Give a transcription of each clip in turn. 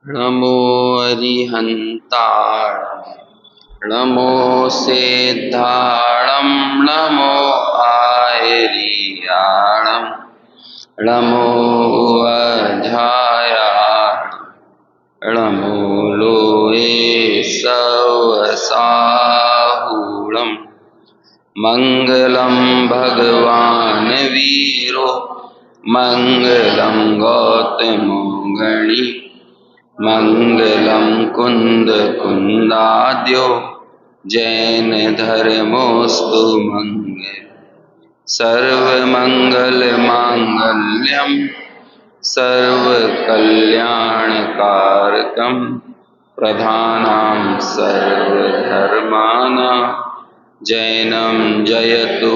नमो अरिहन्ताण नमो सिद्धाणं नमो आयरियाणं नमो अध्यायाण नमो लोये सवसाहुणम् मंगलम भगवान वीरो मंगलम गौतमो गणी मंगलम कुंद कुंदाद्यो जैन धर्मोस्तु मंगल सर्वमंगल मांगल्यम सर्वकल्याणकारकम प्रधानां सर्वधर्माणां जैनम जयतु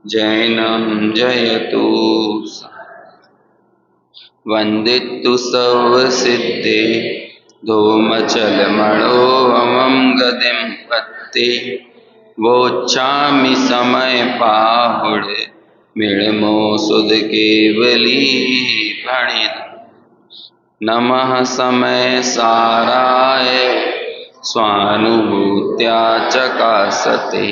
जैनम जयतु वंदितु सर्वसिद्धे धूमचलमणोऽमं गतिं पत्ते वोच्छामि समय पाहुड मिळमो सुध केवली भणित नमः समय साराय स्वानुभूत्या चकासते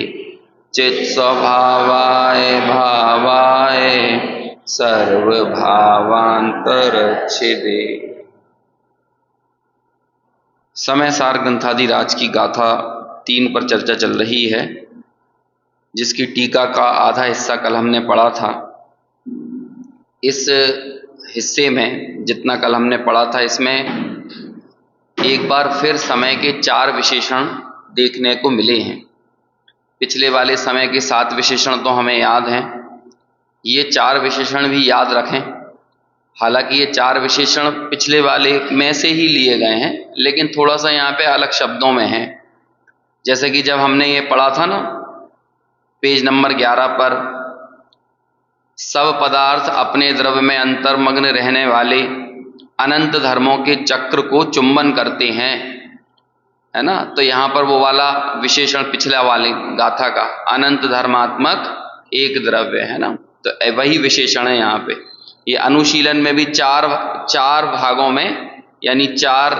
चित स्वभावाय भावाय सर्वभावांतरच्छिदे। समय सार ग्रंथादिराज की गाथा 3 पर चर्चा चल रही है, जिसकी टीका का आधा हिस्सा कल हमने पढ़ा था। इस हिस्से में जितना कल हमने पढ़ा था, इसमें एक बार फिर समय के 4 विशेषण देखने को मिले हैं। पिछले वाले समय के 7 विशेषण तो हमें याद हैं, ये 4 विशेषण भी याद रखें। हालांकि ये 4 विशेषण पिछले वाले में से ही लिए गए हैं, लेकिन थोड़ा सा यहाँ पे अलग शब्दों में है। जैसे कि जब हमने ये पढ़ा था ना, पेज नंबर 11 पर, सब पदार्थ अपने द्रव्य में अंतर्मग्न रहने वाले अनंत धर्मों के चक्र को चुंबन करते हैं, है ना। तो यहाँ पर वो वाला विशेषण पिछला वाले गाथा का, अनंत धर्मात्मक एक द्रव्य, है ना। तो वही विशेषण है यहाँ पे। ये अनुशीलन में भी 4 भागों में, यानी 4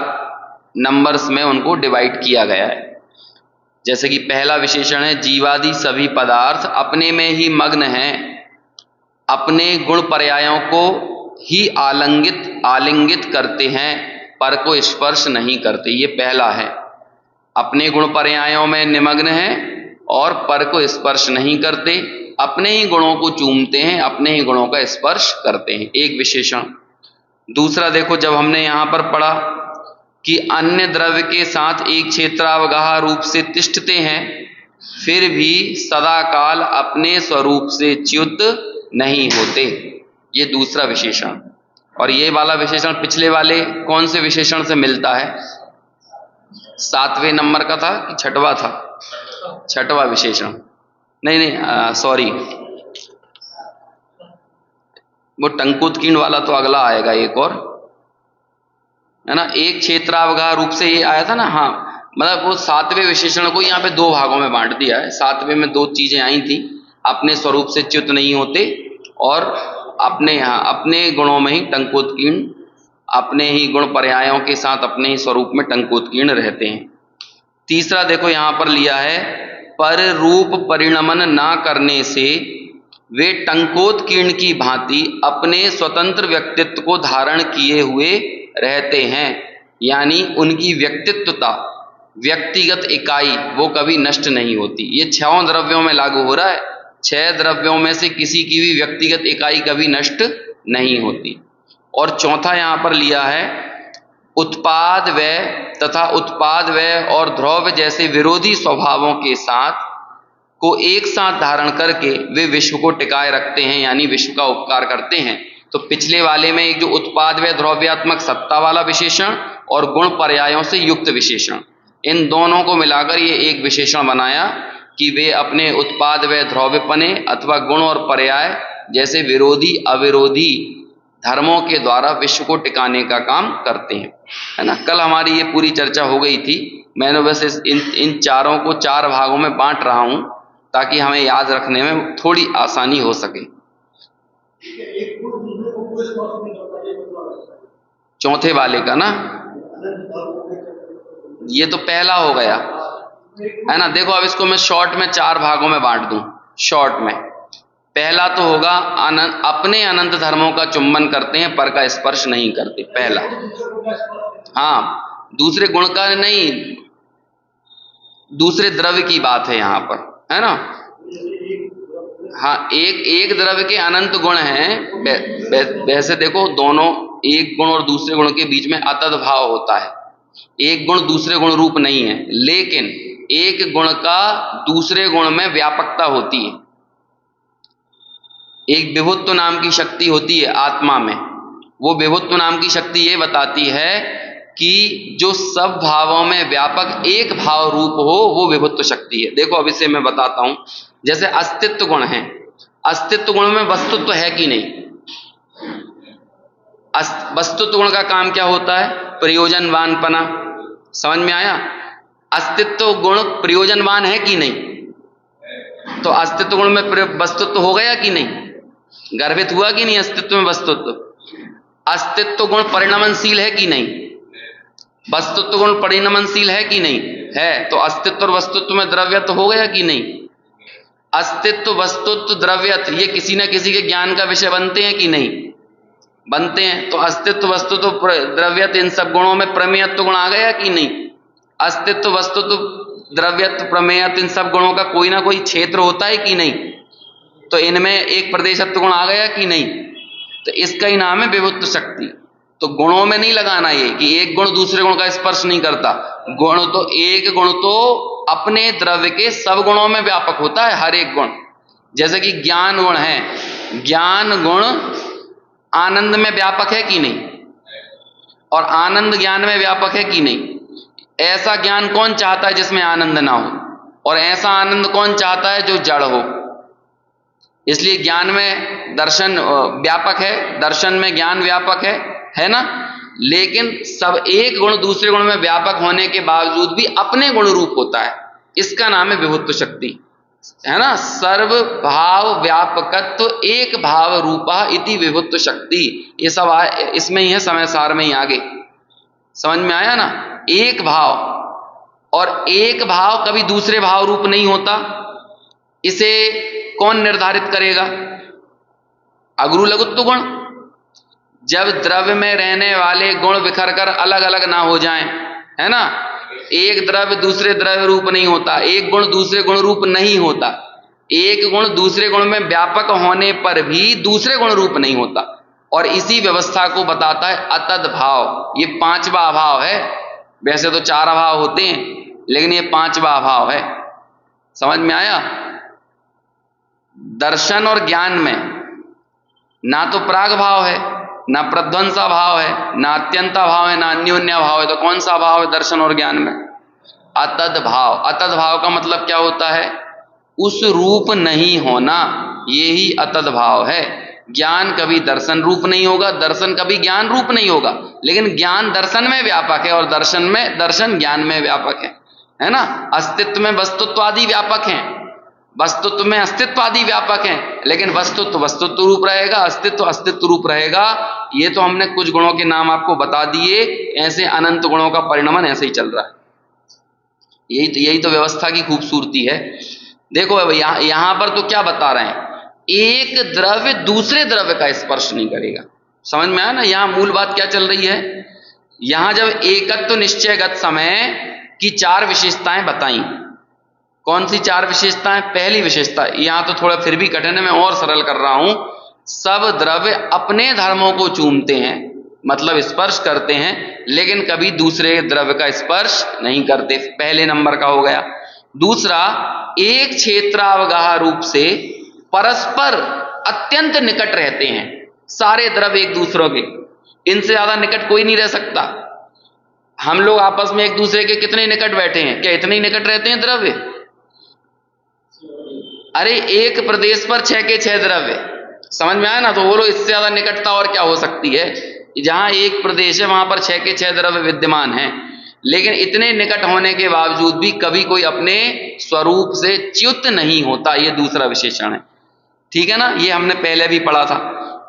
नंबर्स में उनको डिवाइड किया गया है। जैसे कि पहला विशेषण है, जीवादि सभी पदार्थ अपने में ही मग्न हैं, अपने गुण पर्यायों को ही आलिंगित करते हैं, पर को स्पर्श नहीं करते। ये पहला है, अपने गुण पर्यायों में निमग्न हैं और पर को स्पर्श नहीं करते, अपने ही गुणों को चूमते हैं, अपने ही गुणों का स्पर्श करते हैं, एक विशेषण। दूसरा देखो, जब हमने यहाँ पर पढ़ा कि अन्य द्रव्य के साथ एक क्षेत्रावगाह रूप से तिष्ठते हैं, फिर भी सदाकाल अपने स्वरूप से च्युत नहीं होते, ये दूसरा विशेषण। और ये वाला विशेषण पिछले वाले कौन से विशेषण से मिलता है? 7वें नंबर का था कि 6वां था? 6वां विशेषण, नहीं, सॉरी, वो टंकोत्कीर्ण वाला तो अगला आएगा एक और, है ना। एक क्षेत्रावगाह रूप से ये आया था ना, हाँ, मतलब वो 7वें विशेषण को यहाँ पे 2 भागों में बांट दिया है। 7वें में 2 चीजें आई थी, अपने स्वरूप से च्युत नहीं होते और अपने गुणों में ही टंकोत्कीर्ण, अपने ही गुण पर्यायों के साथ अपने ही स्वरूप में टंकोत्कीर्ण रहते हैं। तीसरा देखो यहाँ पर लिया है, पर रूप परिणमन ना करने से वे टंकोत्कीर्ण की भांति अपने स्वतंत्र व्यक्तित्व को धारण किए हुए रहते हैं, यानी उनकी व्यक्तित्वता, व्यक्तिगत इकाई वो कभी नष्ट नहीं होती। ये 6 द्रव्यों में लागू हो रहा है। 6 द्रव्यों में से किसी की भी व्यक्तिगत इकाई कभी नष्ट नहीं होती। और चौथा यहाँ पर लिया है, उत्पाद व्यय तथा उत्पाद व्यय और ध्रुव जैसे विरोधी स्वभावों के साथ को एक साथ धारण करके वे विश्व को टिकाए रखते हैं, यानी विश्व का उपकार करते हैं। तो पिछले वाले में एक जो उत्पाद व्यय द्रव्यात्मक सत्ता वाला विशेषण और गुण पर्यायों से युक्त विशेषण, इन दोनों को मिलाकर ये एक विशेषण बनाया कि वे अपने उत्पाद व्यय द्रव्यपने अथवा गुण और पर्याय जैसे विरोधी अविरोधी धर्मों के द्वारा विश्व को टिकाने का काम करते हैं, है ना। कल हमारी ये पूरी चर्चा हो गई थी। मैंने बस इन चारों को 4 भागों में बांट रहा हूं ताकि हमें याद रखने में थोड़ी आसानी हो सके। चौथे वाले का ना, ये तो पहला हो गया है ना। देखो अब इसको मैं शॉर्ट में 4 भागों में बांट दूं। शॉर्ट में पहला तो होगा अपने अनंत धर्मों का चुंबन करते हैं, पर का स्पर्श नहीं करते, पहला। हाँ, दूसरे गुण का नहीं, दूसरे द्रव्य की बात है यहां पर, है ना। हाँ, एक द्रव्य के अनंत गुण हैं। वैसे देखो दोनों, एक गुण और दूसरे गुण के बीच में अतद भाव होता है। एक गुण दूसरे गुण रूप नहीं है, लेकिन एक गुण का दूसरे गुण में व्यापकता होती है। एक विभुत्व नाम की शक्ति होती है आत्मा में। वो विभुत्व नाम की शक्ति ये बताती है कि जो सब भावों में व्यापक एक भाव रूप हो, वो विभुत्व शक्ति है। देखो अब इसे मैं बताता हूं। जैसे अस्तित्व गुण है, अस्तित्व गुण में वस्तुत्व है कि नहीं। वस्तुत्व गुण का काम क्या होता है? प्रयोजनवानपना। समझ में आया? अस्तित्व गुण प्रयोजनवान है कि नहीं? तो अस्तित्व गुण में वस्तुत्व हो गया कि नहीं? गर्भित हुआ कि नहीं अस्तित्व में वस्तुत्व? अस्तित्व गुण परिणमनशील है कि नहीं? वस्तुत्व गुण परिणमनशील है कि नहीं? है। तो अस्तित्व और वस्तुत्व में द्रव्यत्व हो गया कि नहीं? अस्तित्व, वस्तुत्व, द्रव्यत्व ये किसी न किसी के ज्ञान का विषय बनते हैं कि नहीं? बनते हैं। तो अस्तित्व, वस्तुत्व, द्रव्यत्व इन सब गुणों में प्रमेयत्व गुण आ गया कि नहीं? अस्तित्व, वस्तुत्व, द्रव्यत्व, प्रमेयत्व इन सब गुणों का कोई ना कोई क्षेत्र होता है कि नहीं? तो इनमें एक प्रदेशत्व गुण आ गया कि नहीं? तो इसका ही नाम है विभुत्व शक्ति। तो गुणों में नहीं लगाना ये कि एक गुण दूसरे गुण का स्पर्श नहीं करता। गुण तो एक गुण तो अपने द्रव्य के सब गुणों में व्यापक होता है, हर एक गुण। जैसे कि ज्ञान गुण है, ज्ञान गुण आनंद में व्यापक है कि नहीं? और आनंद ज्ञान में व्यापक है कि नहीं? ऐसा ज्ञान कौन चाहता है जिसमें आनंद ना हो? और ऐसा आनंद कौन चाहता है जो जड़ हो? इसलिए ज्ञान में दर्शन व्यापक है, दर्शन में ज्ञान व्यापक है ना। लेकिन सब एक गुण दूसरे गुण में व्यापक होने के बावजूद भी अपने गुण रूप होता है। इसका नाम है विभुत्व शक्ति, है ना। सर्व भाव व्यापकत्व एक भाव रूपा इति विभुत्व शक्ति। ये सब इसमें ही है, समय सार में ही आगे। समझ में आया ना? एक भाव, और एक भाव कभी दूसरे भाव रूप नहीं होता। इसे कौन निर्धारित करेगा? अगुरु लघुत्व गुण। जब द्रव्य में रहने वाले गुण बिखर कर अलग अलग ना हो जाएं, है ना। एक द्रव्य दूसरे द्रव्य रूप नहीं होता, एक गुण दूसरे गुण रूप नहीं होता, एक गुण दूसरे गुण में व्यापक होने पर भी दूसरे गुण रूप नहीं होता। और इसी व्यवस्था को बताता है अतद भाव। ये 5वां अभाव है। वैसे तो 4 अभाव होते हैं, लेकिन ये 5वां अभाव है। समझ में आया? दर्शन और ज्ञान में ना तो प्राग भाव है, ना प्रध्वंसा भाव है, ना अत्यंता भाव है, ना अन्योन्या भाव है। तो कौन सा भाव है दर्शन और ज्ञान में? अतद भाव। अतद भाव का मतलब क्या होता है? उस रूप नहीं होना, ये ही अतद भाव है। ज्ञान कभी दर्शन रूप नहीं होगा, दर्शन कभी ज्ञान रूप नहीं होगा, लेकिन ज्ञान दर्शन में व्यापक है और दर्शन ज्ञान में व्यापक है ना। अस्तित्व में वस्तुत्व आदि व्यापक हैं, वस्तुत्व में अस्तित्व आदि व्यापक हैं, लेकिन वस्तुत्व वस्तुत्व रूप रहेगा, अस्तित्व अस्तित्व रूप रहेगा। ये तो हमने कुछ गुणों के नाम आपको बता दिए। ऐसे अनंत गुणों का परिणमन ऐसे ही चल रहा है। यही तो व्यवस्था की खूबसूरती है। देखो अब यहां पर तो क्या बता रहे हैं? एक द्रव्य दूसरे द्रव्य का स्पर्श नहीं करेगा। समझ में आया ना? यहां मूल बात क्या चल रही है? यहां जब एकत्व निश्चयगत समय की 4 विशेषताएं बताई। कौन सी 4 विशेषताएं? पहली विशेषता, यहां तो थोड़ा फिर भी कठिन है, मैं और सरल कर रहा हूं। सब द्रव्य अपने धर्मों को चूमते हैं, मतलब स्पर्श करते हैं, लेकिन कभी दूसरे द्रव्य का स्पर्श नहीं करते। पहले नंबर का हो गया। दूसरा, एक क्षेत्रावगाह रूप से परस्पर अत्यंत निकट रहते हैं। सारे द्रव्य एक दूसरों के, इनसे ज्यादा निकट कोई नहीं रह सकता। हम लोग आपस में एक दूसरे के कितने निकट बैठे हैं? क्या इतने ही निकट रहते हैं द्रव्य? अरे एक प्रदेश पर 6 के 6 द्रव्य। समझ में आया ना? तो बोलो इससे ज्यादा निकटता और क्या हो सकती है? जहां एक प्रदेश है वहां पर 6 के 6 द्रव्य विद्यमान हैं, लेकिन इतने निकट होने के बावजूद भी कभी कोई अपने स्वरूप से च्युत नहीं होता। ये दूसरा विशेषण है, ठीक है ना। ये हमने पहले भी पढ़ा था।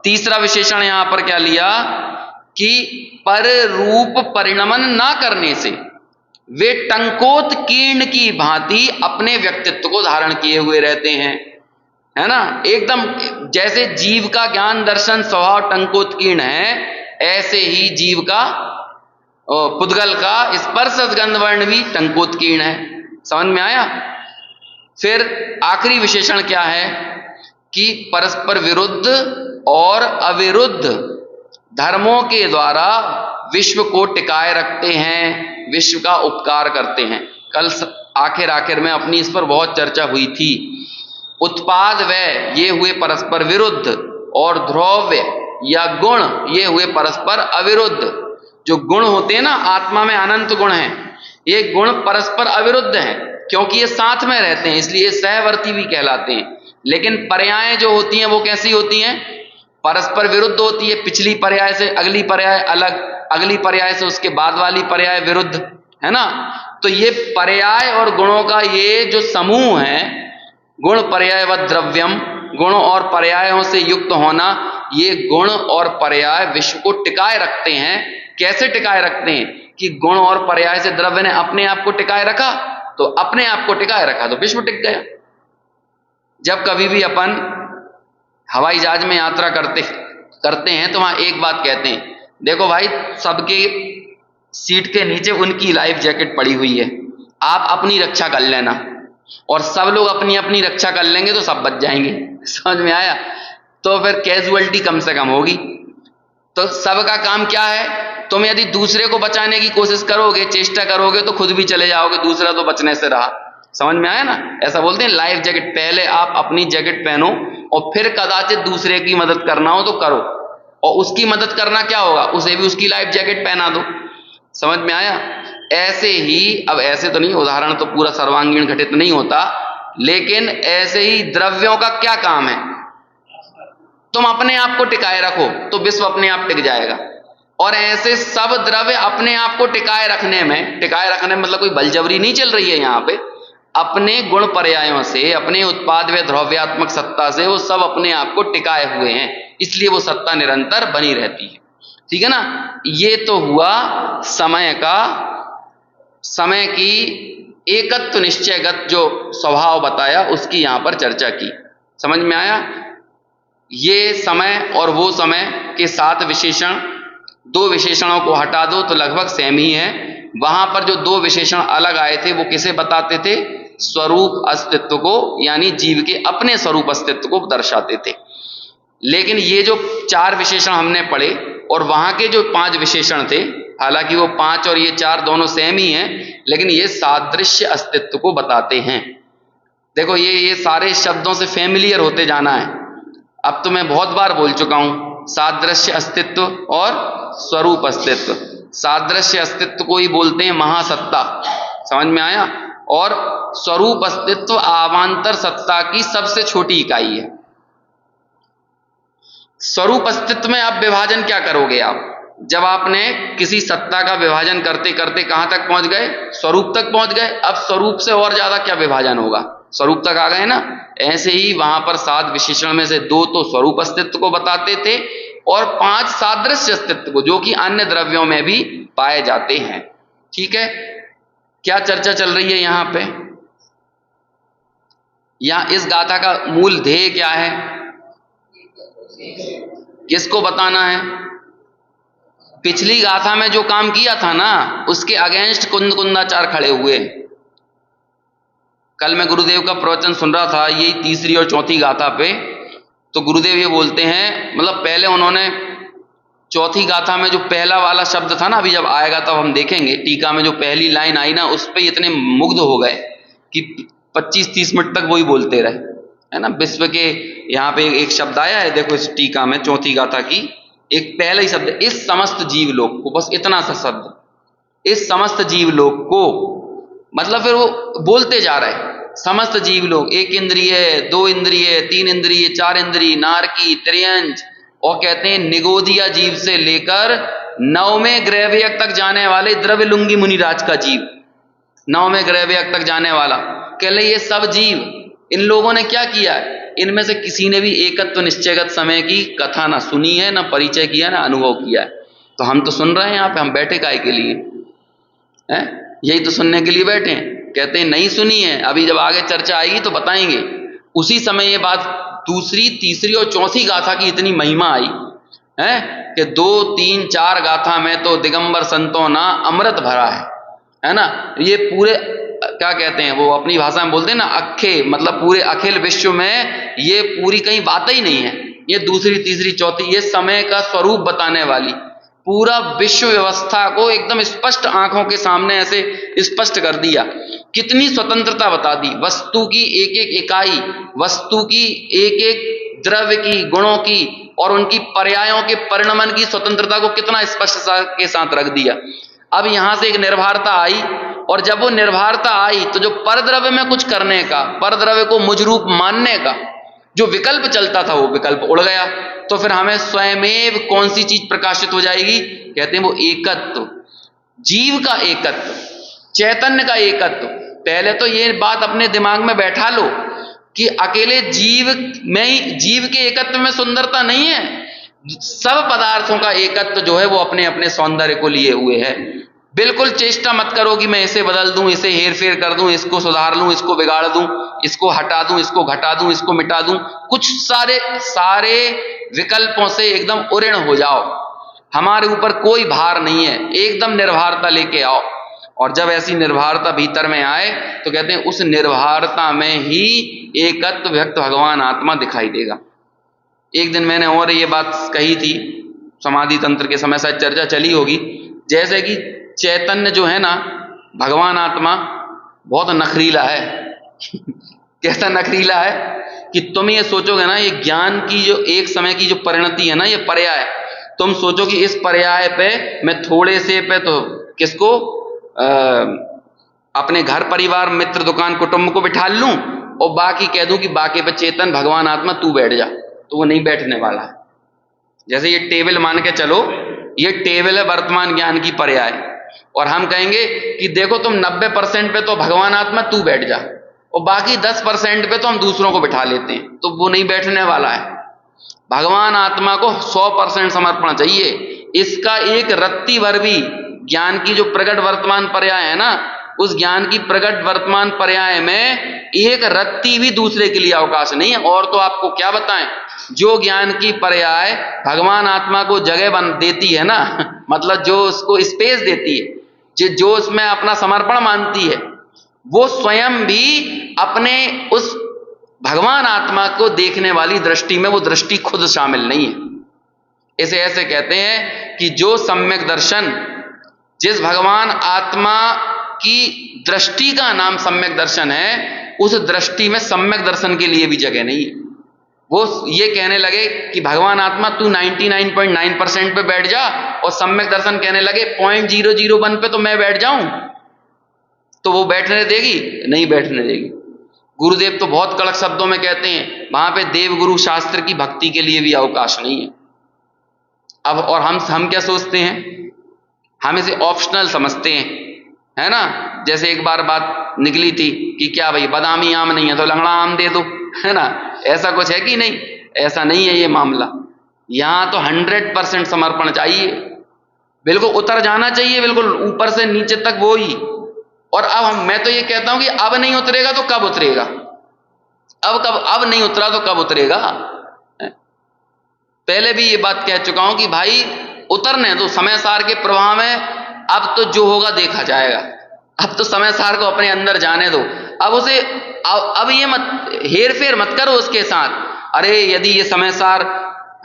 तीसरा विशेषण यहां पर क्या लिया कि पर रूप परिणमन ना करने से वे टंकोत्कीर्ण की भांति अपने व्यक्तित्व को धारण किए हुए रहते हैं, है ना। एकदम जैसे जीव का ज्ञान दर्शन स्वभाव टंकोत्कीर्ण है, ऐसे ही जीव का पुद्गल का स्पर्श गंध वर्ण भी टंकोत्कीर्ण है। समझ में आया। फिर आखिरी विशेषण क्या है कि परस्पर विरुद्ध और अविरुद्ध धर्मों के द्वारा विश्व को टिकाए रखते हैं, विश्व का उपकार करते हैं। कल आखिर में अपनी इस पर बहुत चर्चा हुई थी। उत्पाद व्यय ये हुए परस्पर विरुद्ध, और द्रव्य या गुण ये हुए परस्पर अविरुद्ध। जो गुण होते हैं ना, आत्मा में अनंत गुण हैं, ये गुण परस्पर अविरुद्ध हैं, क्योंकि ये साथ में रहते हैं, इसलिए सहवर्ती भी कहलाते हैं। लेकिन पर्याय जो होती हैं वो कैसी होती हैं? परस्पर विरुद्ध होती है। पिछली पर्याय से अगली पर्याय अलग, अगली पर्याय से उसके बाद वाली पर्याय विरुद्ध, है ना। तो ये पर्याय और गुणों का ये जो समूह है, गुण पर्याय व द्रव्यम, गुण और पर्यायों से युक्त होना, ये गुण और पर्याय विश्व को टिकाए रखते हैं। कैसे टिकाए रखते हैं कि गुण और पर्याय से द्रव्य ने अपने आप को टिकाए रखा, तो अपने आप को टिकाए रखा तो विश्व टिक गया। जब कभी भी अपन हवाई जहाज में यात्रा करते हैं तो वहां एक बात कहते हैं, देखो भाई, सबके सीट के नीचे उनकी लाइफ जैकेट पड़ी हुई है, आप अपनी रक्षा कर लेना, और सब लोग अपनी अपनी रक्षा कर लेंगे तो सब बच जाएंगे। समझ में आया। तो फिर कैजुअलिटी कम से कम होगी। तो सबका काम क्या है? तुम यदि दूसरे को बचाने की कोशिश करोगे, चेष्टा करोगे, तो खुद भी चले जाओगे, दूसरा तो बचने से रहा। समझ में आया ना। ऐसा बोलते हैं लाइफ जैकेट, पहले आप अपनी जैकेट पहनो और फिर कदाचित दूसरे की मदद करना हो तो करो, और उसकी मदद करना क्या होगा, उसे भी उसकी लाइफ जैकेट पहना दो। समझ में आया। ऐसे ही, अब ऐसे तो नहीं, उदाहरण तो पूरा सर्वांगीण घटित नहीं होता, लेकिन ऐसे ही द्रव्यों का क्या काम है? तुम अपने आप को टिकाए रखो तो विश्व अपने आप टिक जाएगा। और ऐसे सब द्रव्य अपने आप को टिकाए रखने में मतलब कोई बलजबरी नहीं चल रही है यहाँ पे, अपने गुण पर्यायों से, अपने उत्पाद व द्रव्यात्मक सत्ता से वो सब अपने आप को टिकाए हुए हैं, इसलिए वो सत्ता निरंतर बनी रहती है। ठीक है ना। ये तो हुआ समय की एकत्व निश्चयगत जो स्वभाव बताया, उसकी यहां पर चर्चा की। समझ में आया। ये समय और वो समय के साथ विशेषण, दो विशेषणों को हटा दो तो लगभग सेम ही है। वहां पर जो दो विशेषण अलग आए थे वो किसे बताते थे? स्वरूप अस्तित्व को, यानी जीव के अपने स्वरूप अस्तित्व को दर्शाते थे। लेकिन ये जो चार विशेषण हमने पढ़े और वहां के जो पांच विशेषण थे, हालांकि वो पांच और ये चार दोनों सेम ही हैं, लेकिन ये सादृश्य अस्तित्व को बताते हैं। देखो ये सारे शब्दों से फेमिलियर होते जाना है। अब तो मैं बहुत बार बोल चुका हूं, सादृश्य अस्तित्व और स्वरूप अस्तित्व। सादृश्य अस्तित्व को ही बोलते हैं महासत्ता। समझ में आया। और स्वरूप अस्तित्व आवांतर सत्ता की सबसे छोटी इकाई है। स्वरूप अस्तित्व में आप विभाजन क्या करोगे? आप जब आपने किसी सत्ता का विभाजन करते करते कहां तक पहुंच गए? स्वरूप तक पहुंच गए। अब स्वरूप से और ज्यादा क्या विभाजन होगा? स्वरूप तक आ गए ना। ऐसे ही वहां पर सात विशेषण में से दो तो स्वरूप अस्तित्व को बताते थे और पांच सादृश्य अस्तित्व को, जो कि अन्य द्रव्यों में भी पाए जाते हैं। ठीक है। क्या चर्चा चल रही है यहां पे? या इस गाथा का मूल ध्येय क्या है? किसको बताना है? पिछली गाथा में जो काम किया था ना, उसके अगेंस्ट कुंदाचार्य खड़े हुए। कल मैं गुरुदेव का प्रवचन सुन रहा था, यही तीसरी और चौथी गाथा पे। तो गुरुदेव ये बोलते हैं, मतलब पहले उन्होंने चौथी गाथा में जो पहला वाला शब्द था ना, अभी जब आएगा तब हम देखेंगे, टीका में जो पहली लाइन आई ना, उस पे इतने मुग्ध हो गए कि 25-30 मिनट तक वही बोलते रहे, है ना। विश्व के यहाँ पे एक शब्द आया है, देखो इस टीका में चौथी गाथा की, एक पहला ही शब्द, इस समस्त जीव लोक को, बस इतना सा शब्द, इस समस्त जीव लोक को, मतलब फिर वो बोलते जा रहे हैं समस्त जीव लोग, एक इंद्रिय, दो इंद्रिय, तीन इंद्रिय, चार इंद्रिय, नारकी, त्रियंज, और कहते हैं निगोदिया जीव से लेकर 9वें ग्रहव्यक तक जाने वाले द्रव्यलुंगी मुनिराज का जीव, 9वें ग्रहव्यक तक जाने वाला, कह ले ये सब जीव, इन लोगों ने क्या किया है? इनमें से किसी ने भी एकत्व निश्चयगत समय की कथा ना सुनी है, ना परिचय किया, ना अनुभव किया है। तो हम तो सुन रहे हैं यहाँ पे, हम बैठे काहे के लिए हैं? यही तो सुनने के लिए बैठे हैं। कहते हैं नहीं सुनी है, अभी जब आगे चर्चा आएगी तो बताएंगे। उसी समय ये बात दूसरी, तीसरी और चौथी गाथा की इतनी महिमा आई है कि 2, 3, 4 गाथा में तो दिगंबर संतों ना अमृत भरा है ना। ये पूरे क्या कहते हैं वो अपनी भाषा में बोलते हैं ना, अखे मतलब पूरे अखिल विश्व में ये पूरी कहीं बात ही नहीं है। ये दूसरी, तीसरी, चौथी ये समय का स्वरूप बताने वाली, पूरा विश्व व्यवस्था को एकदम स्पष्ट आंखों के सामने ऐसे स्पष्ट कर दिया। कितनी स्वतंत्रता बता दी, वस्तु की एक एक इकाई, वस्तु की एक एक द्रव्य की, गुणों की और उनकी पर्यायों के परिणमन की स्वतंत्रता को कितना स्पष्ट के साथ रख दिया। अब यहां से एक निर्भरता आई, और जब वो निर्भरता आई तो जो परद्रव्य में कुछ करने का, परद्रव्य को मुझ रूप मानने का जो विकल्प चलता था वो विकल्प उड़ गया। तो फिर हमें स्वयमेव कौन सी चीज प्रकाशित हो जाएगी? कहते हैं वो एकत्व, जीव का एकत्व, चैतन्य का एकत्व। पहले तो ये बात अपने दिमाग में बैठा लो कि अकेले जीव में ही, जीव के एकत्व में सुंदरता नहीं है, सब पदार्थों का एकत्व जो है वो अपने अपने सौंदर्य को लिए हुए है। बिल्कुल चेष्टा मत करो कि मैं इसे बदल दूं, इसे हेर फेर कर दूं, इसको सुधार लूं, इसको बिगाड़ दूं, इसको हटा दूं, इसको घटा दूं, इसको मिटा दूं। कुछ सारे विकल्पों से एकदम उऋण हो जाओ, हमारे ऊपर कोई भार नहीं है, एकदम निर्भरता लेके आओ। और जब ऐसी निर्भरता भीतर में आए तो कहते हैं उस निर्भरता में ही एकत्व व्यक्त भगवान आत्मा दिखाई देगा। एक दिन मैंने और ये बात कही थी, समाधि तंत्र के समय शायद चर्चा चली होगी, जैसे कि चैतन्य जो है ना, भगवान आत्मा बहुत नखरीला है कैसा नखरीला है कि तुम ये सोचोगे ना, ये ज्ञान की जो एक समय की जो परिणति है ना, ये पर्याय, तुम सोचो कि इस पर्याय पे मैं थोड़े से पे तो किसको अपने घर परिवार मित्र दुकान कुटुंब को बिठा लूं और बाकी कह दूं कि बाकी पे चेतन भगवान आत्मा तू बैठ जा, तो वो नहीं बैठने वाला है। जैसे ये टेबल मान के चलो, ये टेबल है वर्तमान ज्ञान की पर्याय, और हम कहेंगे कि देखो तुम 90% पे तो भगवान आत्मा तू बैठ जा और बाकी 10% पे तो हम दूसरों को बिठा लेते हैं, तो वो नहीं बैठने वाला है। भगवान आत्मा को 100% समर्पण चाहिए। इसका एक रत्ती भर भी ज्ञान की जो प्रकट वर्तमान पर्याय है ना, उस ज्ञान की प्रकट वर्तमान पर्याय में एक रत्ती भी दूसरे के लिए अवकाश नहीं है। और तो आपको क्या बताएं, जो ज्ञान की पर्याय भगवान आत्मा को जगह बन देती है ना, मतलब जो उसको स्पेस देती है, जो उसमें अपना समर्पण मानती है, वो स्वयं भी अपने उस भगवान आत्मा को देखने वाली दृष्टि में वो दृष्टि खुद शामिल नहीं है। इसे ऐसे कहते हैं कि जो सम्यक दर्शन, जिस भगवान आत्मा की दृष्टि का नाम सम्यक दर्शन है, उस दृष्टि में सम्यक दर्शन के लिए भी जगह नहीं है। वो ये कहने लगे कि भगवान आत्मा तू 99.9% पे बैठ जा, और सम्यक दर्शन कहने लगे 0.001 पे तो मैं बैठ जाऊं, तो वो बैठने देगी? नहीं बैठने देगी। गुरुदेव तो बहुत कड़क शब्दों में कहते हैं, वहां पे देव गुरु शास्त्र की भक्ति के लिए भी अवकाश नहीं है। अब और हम क्या सोचते हैं, हम इसे ऑप्शनल समझते हैं, है ना। जैसे एक बार बात निकली थी कि क्या भाई बादामी आम नहीं है तो लंगड़ा आम दे दो, है ना, ऐसा कुछ है कि नहीं? ऐसा नहीं है ये मामला। यहां तो 100% समर्पण चाहिए, बिल्कुल उतर जाना चाहिए, बिल्कुल ऊपर से नीचे तक वो ही। और अब मैं तो ये कहता हूं कि अब नहीं उतरेगा तो कब उतरेगा? अब नहीं उतरा तो कब उतरेगा? पहले भी ये बात कह चुका हूं कि भाई उतरने दो, समय सार के प्रवाह में अब तो जो होगा देखा जाएगा। अब तो समय सार को अपने अंदर जाने दो। अब उसे अब ये मत हेर फेर मत करो उसके साथ। अरे यदि ये समय सार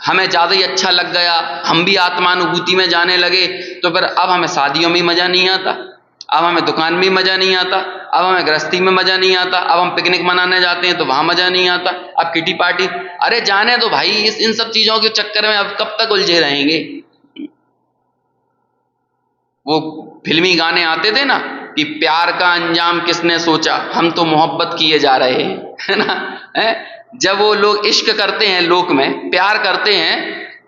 हमें ज्यादा ही अच्छा लग गया, हम भी आत्मानुभूति में जाने लगे, तो फिर अब हमें शादियों में मजा नहीं आता, अब हमें दुकान में मजा नहीं आता, अब हमें गृहस्थी में मजा नहीं आता, अब हम पिकनिक मनाने जाते हैं तो वहां मजा नहीं आता, अब किटी पार्टी। अरे जाने दो भाई, इन सब चीजों के चक्कर में अब कब तक उलझे रहेंगे? वो फिल्मी गाने आते थे ना कि प्यार का अंजाम किसने सोचा, हम तो मोहब्बत किए जा रहे हैं, है ना। है? जब वो लोग इश्क करते हैं, लोक में प्यार करते हैं,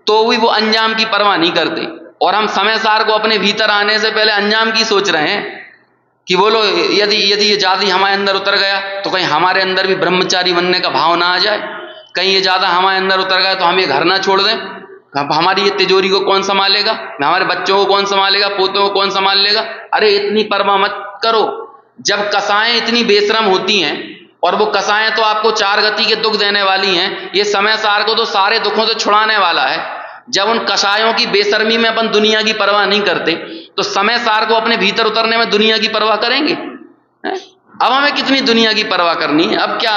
तो भी वो अंजाम की परवाह नहीं करते। और हम समय सार को अपने भीतर आने से पहले अंजाम की सोच रहे हैं कि बोलो यदि ये ज्यादा हमारे अंदर उतर गया तो कहीं हमारे अंदर भी ब्रह्मचारी बनने का भाव ना आ जाए, कहीं ये ज्यादा हमारे अंदर उतर गया तो हम ये घर ना छोड़ दें, अब हमारी ये तिजोरी को कौन संभालेगा, हमारे बच्चों को कौन संभालेगा, पोतों को कौन संभाल लेगा। अरे इतनी परवाह मत करो। जब कसाएं इतनी बेशरम होती हैं, और वो कसाएं तो आपको चार गति के दुख देने वाली हैं, ये समय सार को तो सारे दुखों से छुड़ाने वाला है। जब उन कसायों की बेशर्मी में अपन दुनिया की परवाह नहीं करते, तो समय सार को अपने भीतर उतरने में दुनिया की परवाह करेंगे? अब हमें कितनी दुनिया की परवाह करनी है? अब क्या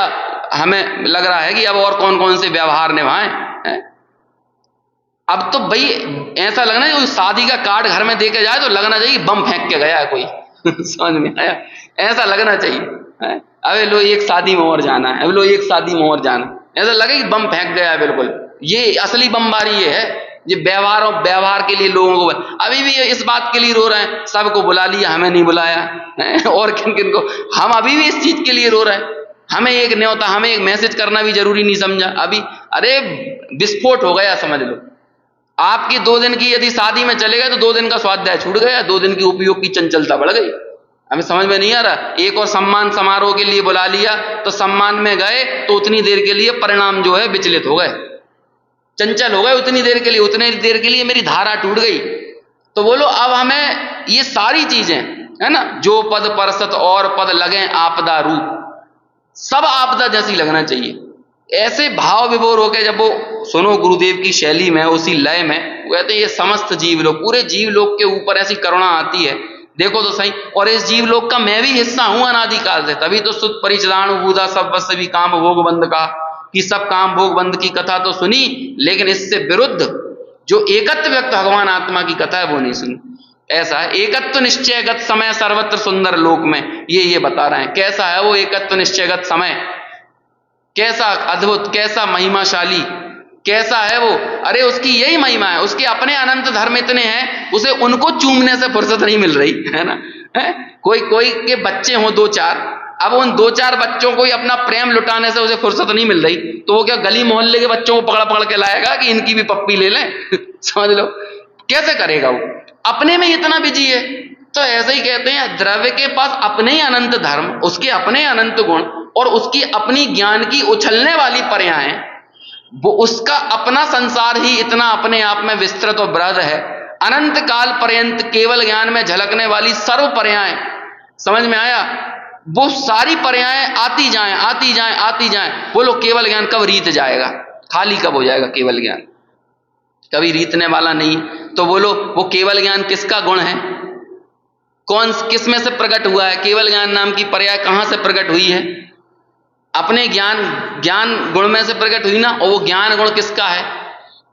हमें लग रहा है कि अब और कौन कौन से व्यवहार निभाएं? अब तो भाई ऐसा लगना है, शादी का कार्ड घर में देके जाए तो लगना चाहिए बम फेंक के गया है कोई। समझ में आया? ऐसा लगना चाहिए। अबे लो एक शादी में और जाना है, अब लो एक शादी में और जाना, ऐसा लगे कि बम फेंक गया है बिल्कुल। ये असली बमबारी ये है, ये व्यवहार और व्यवहार के लिए लोगों को अभी भी इस बात के लिए रो रहे हैं, सबको बुला लिया हमें नहीं बुलाया, और किन किन को। हम अभी भी इस चीज के लिए रो रहे हैं, हमें एक न्योता, हमें एक मैसेज करना भी जरूरी नहीं समझा अभी। अरे विस्फोट हो गया समझ लो। आपकी 2 दिन की यदि शादी में चले गए तो 2 दिन का स्वाध्याय छूट गया, 2 दिन की उपयोग की चंचलता बढ़ गई। हमें समझ में नहीं आ रहा। एक और सम्मान समारोह के लिए बुला लिया तो सम्मान में गए तो उतनी देर के लिए परिणाम जो है विचलित हो गए, चंचल हो गए उतनी देर के लिए, उतनी देर के लिए मेरी धारा टूट गई। तो बोलो अब हमें ये सारी चीजें है ना, जो पद परसत और पद लगे आपदा रूप, सब आपदा जैसी लगना चाहिए। ऐसे भाव विभोर होकर जब वो सुनो गुरुदेव की शैली में, उसी लय में, वो कहते हैं ये समस्त जीव लोग, पूरे जीव लोग के ऊपर ऐसी करुणा आती है, देखो तो सही। और इस जीव लोग का मैं भी हिस्सा हूं अनादिकाल से, तभी तो सुत परिचदाणु बूधा सब बस भी काम भोग बंद का, कि सब काम भोग बंद की कथा तो सुनी, लेकिन इससे विरुद्ध जो एकत्व व्यक्त भगवान आत्मा की कथा है वो नहीं सुनी। ऐसा है एकत्व निश्चयगत समय सर्वत्र सुंदर लोक में, ये बता रहे हैं कैसा है वो एकत्व निश्चयगत समय, कैसा अद्भुत, कैसा महिमाशाली, कैसा है वो। अरे उसकी यही महिमा है, उसके अपने अनंत धर्म इतने हैं, उसे उनको चूमने से फुर्सत नहीं मिल रही है ना। है कोई कोई के बच्चे हों 2-4, अब उन 2-4 बच्चों को ही अपना प्रेम लुटाने से उसे फुर्सत नहीं मिल रही, तो वो क्या गली मोहल्ले के बच्चों को पकड़ पकड़ के लाएगा कि इनकी भी पप्पी ले लें? समझ लो कैसे करेगा वो, अपने में इतना बिजी है। तो ऐसे ही कहते हैं द्रव्य के पास अपने ही अनंत धर्म, उसके अपने अनंत गुण, और उसकी अपनी ज्ञान की उछलने वाली पर्यायें, वो उसका अपना संसार ही इतना अपने आप में विस्तृत और बृहद है, अनंत काल पर्यंत केवल ज्ञान में झलकने वाली सर्व पर्यायें। समझ में आया? वो सारी पर्यायें आती जाएं आती जाएं आती जाएं। बोलो केवल ज्ञान कब रीत जाएगा, खाली कब हो जाएगा केवल ज्ञान? कभी रीतने वाला नहीं। तो बोलो वो केवल ज्ञान किसका गुण है, कौन किस में से प्रकट हुआ है? केवल ज्ञान नाम की पर्याय कहां से प्रकट हुई है? अपने ज्ञान गुण में से प्रकट हुई ना। और वो ज्ञान गुण किसका है?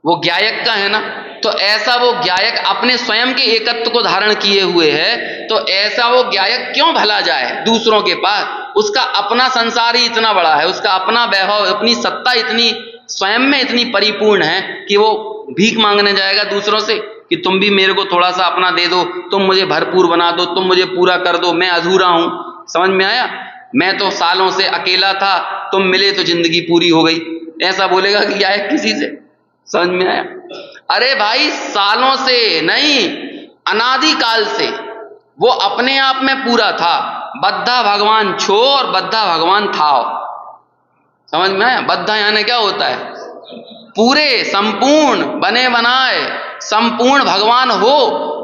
वो ज्ञायक का है ना। तो ऐसा वो ज्ञायक अपने स्वयं के एकत्व को धारण किए हुए है, तो ऐसा वो ज्ञायक क्यों भला जाए दूसरों के पास? उसका अपना संसार ही इतना बड़ा है, उसका अपना वैभव, अपनी सत्ता इतनी स्वयं में इतनी परिपूर्ण है कि वो भीख मांगने जाएगा दूसरों से कि तुम भी मेरे को थोड़ा सा अपना दे दो, तुम मुझे भरपूर बना दो, तुम मुझे पूरा कर दो, मैं अधूरा हूं। समझ में आया? मैं तो सालों से अकेला था, तुम मिले तो जिंदगी पूरी हो गई, ऐसा बोलेगा कि ज्ञायक किसी से? समझ में आया? अरे भाई सालों से नहीं, अनादिकाल से वो अपने आप में पूरा था। बद्धा भगवान छो और बद्धा भगवान थाओ। समझ में आया? बद्धा यानी क्या होता है? पूरे संपूर्ण बने बनाए संपूर्ण भगवान हो,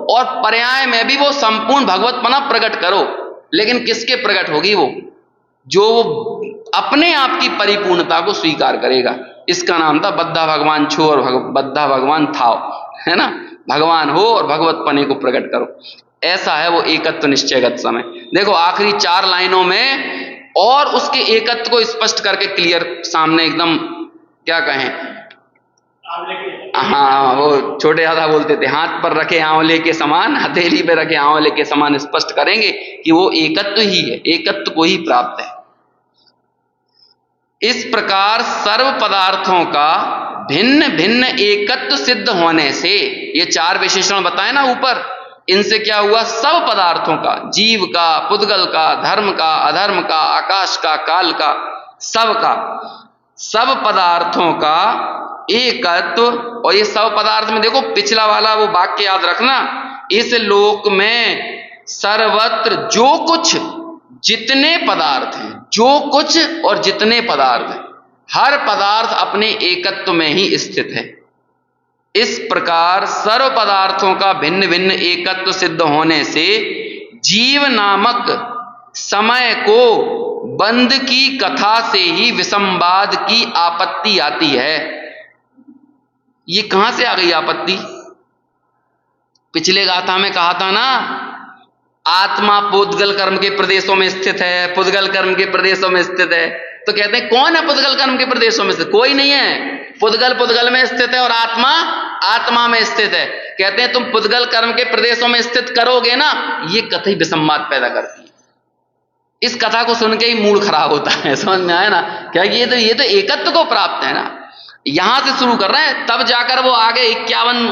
और पर्याय में भी वो संपूर्ण भगवतपना प्रकट करो। लेकिन किसके प्रकट होगी वो? जो अपने आप की परिपूर्णता को स्वीकार करेगा। इसका नाम था बद्धा भगवान छो और बद्धा भगवान थाओ, है ना। भगवान हो और भगवतपने को प्रकट करो, ऐसा है वो एकत्व निश्चयगत समय। देखो आखिरी 4 लाइनों में और उसके एकत्व को स्पष्ट करके क्लियर सामने एकदम, क्या कहें, हाँ वो छोटे दादा बोलते थे, हाथ पर रखे आंवले के समान, हथेली पे रखे आंवले के समान स्पष्ट करेंगे कि वो एकत्व ही है, एकत्व को ही प्राप्त है। इस प्रकार सर्व पदार्थों का भिन्न भिन्न एकत्व सिद्ध होने से, ये 4 विशेषण बताए ना ऊपर, इनसे क्या हुआ? सब पदार्थों का, जीव का, पुद्गल का, धर्म का, अधर्म का, आकाश का, काल का, सब पदार्थों का एकत्व। और ये सब पदार्थ में देखो पिछला वाला वो वाक्य याद रखना, इस लोक में सर्वत्र जो कुछ जितने पदार्थ हैं, जो कुछ और जितने पदार्थ हैं, हर पदार्थ अपने एकत्व में ही स्थित है। इस प्रकार सर्व पदार्थों का भिन्न भिन्न एकत्व सिद्ध होने से जीव नामक समय को बंध की कथा से ही विसंवाद की आपत्ति आती है। ये कहां से आ गई आपत्ति? पिछले गाथा में कहा था ना, आत्मा पुद्गल कर्म के प्रदेशों में स्थित है, पुद्गल कर्म के प्रदेशों में स्थित है। तो कहते हैं कौन है पुद्गल कर्म के प्रदेशों में स्थित? कोई नहीं है। पुद्गल पुद्गल में स्थित है और आत्मा आत्मा में स्थित है। कहते हैं तुम पुद्गल कर्म के प्रदेशों में स्थित करोगे ना, ये कथा ही विसंवाद पैदा करती है। इस कथा को सुन के ही मूड खराब होता है। समझ में आया ना? क्या ये तो एकत्व को प्राप्त है ना। यहां से शुरू कर रहे हैं, तब जाकर वो आगे 51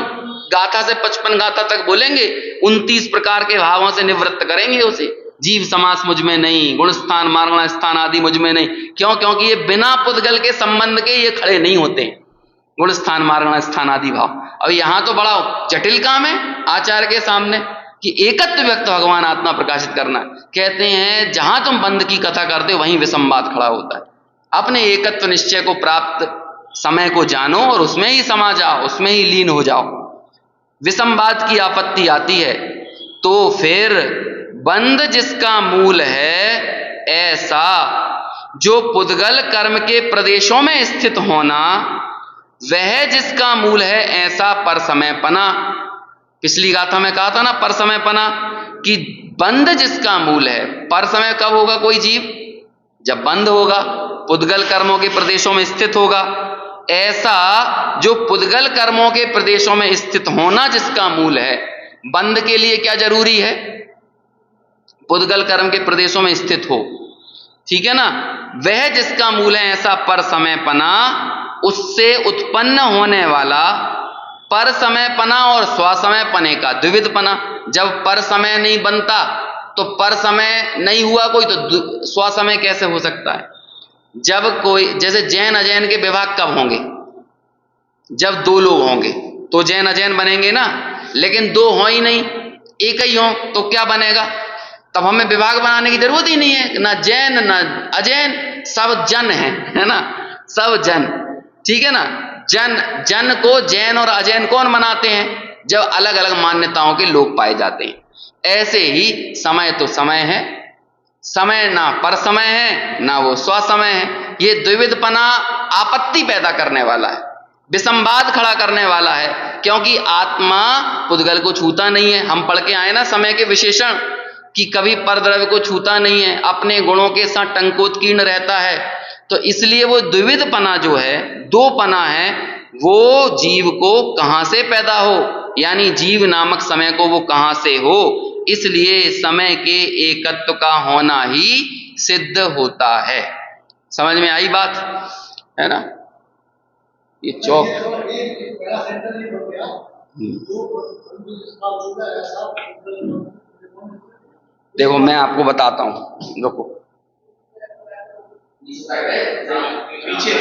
गाथा से 55 गाथा तक बोलेंगे, 29 प्रकार के भावों से निवृत्त करेंगे उसे। जीव समास मुझ में नहीं, गुण स्थान मार्गण स्थान आदि मुझ में नहीं। क्यों? क्योंकि ये बिना पुद्गल के संबंध के ये खड़े नहीं होते, गुण स्थान मार्गण स्थान आदि भाव। अब यहां तो बड़ा जटिल काम है आचार्य के सामने कि एकत्व व्यक्त भगवान आत्मा प्रकाशित करना। कहते हैं जहां तुम बंध की कथा करते हो वहीं विसंवाद खड़ा होता है। अपने एकत्व निश्चय को प्राप्त समय को जानो और उसमें ही समा जाओ, उसमें ही लीन हो जाओ। विसंवाद की आपत्ति आती है तो फिर बंध जिसका मूल है ऐसा जो पुद्गल कर्म के प्रदेशों में स्थित होना, वह जिसका मूल है ऐसा पर समयपना। पिछली गाथा में कहा था ना पर समयपना, कि बंध जिसका मूल है। पर समय कब होगा कोई जीव? जब बंध होगा, पुद्गल कर्मों के प्रदेशों में स्थित होगा। ऐसा जो पुद्गल कर्मों के प्रदेशों में स्थित होना जिसका मूल है। बंध के लिए क्या जरूरी है? पुद्गल कर्म के प्रदेशों में स्थित हो, ठीक है ना। वह जिसका मूल है ऐसा पर समयपना, उससे उत्पन्न होने वाला पर समयपना और स्वसमयपने का द्विविधपना। जब पर समय नहीं बनता तो पर समय नहीं हुआ कोई, तो स्वसमय कैसे हो सकता है? जब कोई, जैसे जैन अजैन के विभाग कब होंगे? जब दो लोग होंगे तो जैन अजैन बनेंगे ना। लेकिन दो हो ही नहीं, एक ही हो तो क्या बनेगा? तब हमें विभाग बनाने की जरूरत ही नहीं है, ना जैन ना अजैन, सब जन है ना, सब जन, ठीक है ना। जन को जैन और अजैन कौन बनाते हैं? जब अलग अलग मान्यताओं के लोग पाए जाते हैं। ऐसे ही समय तो समय है, समय ना पर समय है ना वो स्वसमय है। ये द्विविधपना आपत्ति पैदा करने वाला है, विसंवाद खड़ा करने वाला है। क्योंकि आत्मा पुद्गल को छूता नहीं है। हम पढ़ के आए ना समय के विशेषण कि कभी परद्रव्य को छूता नहीं है, अपने गुणों के साथ टंकोत्कीर्ण रहता है। तो इसलिए वो द्विविधपना जो है, दो पना है, वो जीव को कहां से पैदा हो, यानी जीव नामक समय को वो कहां से हो। इसलिए समय के एकत्व का होना ही सिद्ध होता है। समझ में आई बात है ना? ये चौक देखो मैं आपको बताता हूं, रुको पीछे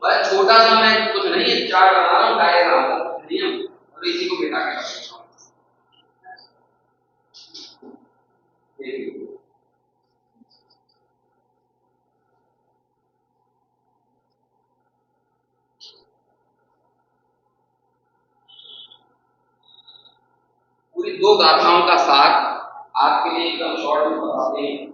बस छोटा सा, मैं कुछ नहीं है, चार्ट बना रहा हूँ, डायग्राम नियम, और इसी को बिठा के पूरी 2 गाथाओं का सार आपके लिए एकदम शॉर्ट में बताते हैं।